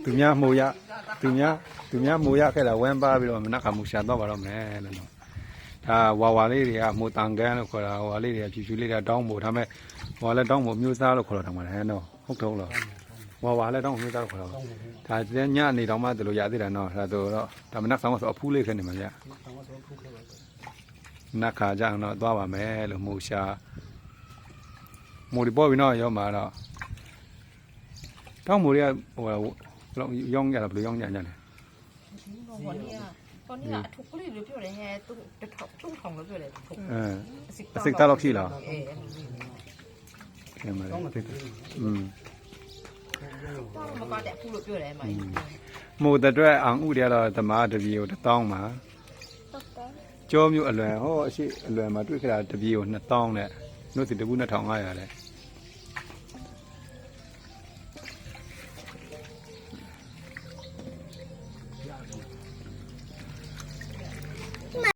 သူများမိုးရသူများမိုးရခဲ့တာဝမ်းပါပြီးတော့မနက်ခါမူရှာတော့ပါတော့မယ်လို့နော်ဒါဝါလေးတွေကမိုးတန်ကန်းလို့ခေါ်တာဝါလေးတွေကဖြူဖြူလေးတွေတောင်းမို့ဒါမဲ့ဝါလည်းတောင်းမို့မျိုးစားလို့ခေါ်တော့မှာလဲနော်ဟုတ်တော့လားဝါလည်းတောင်းမျိုးစားလို့ခေါ်တော့ဒါကျညနေတောင်မှတလို့ရသေးတယ်နော်ဒါဆိုတော့ဒါမနက်ဆောင်ဆိုအဖူးလေးခက်နေမှာဗျနက်ခါကြအောင်တော့သွားပါမယ်လို့မူရှာမိုးဒီပေါ်ပြီးတော့ရောမှာတော့တောင်းမိုးတွေကဟိုရောင်းကြတာဘယ်လိုရောင်းကြလဲตอนนี้ทุกคนรู้อยู่เลยแฮตุ้งทุ่งทองรู้อยู่เลยทุกสิกตาล็อกที่เหรอเห็นไหมต้องมาก็แต่ผู้รู้อยู่เลยไหมหมูแต่ด้วยอ่างอุเดียเราแต่มาตะบีอยู่ต้องมาโจมอยู่อร่อยโอ้ชิอร่อยมาด้วยขนาดตะบีอยู่น่ะต้องเนี่ยนู้นสิตะบูน่ะทองง่ายอะไร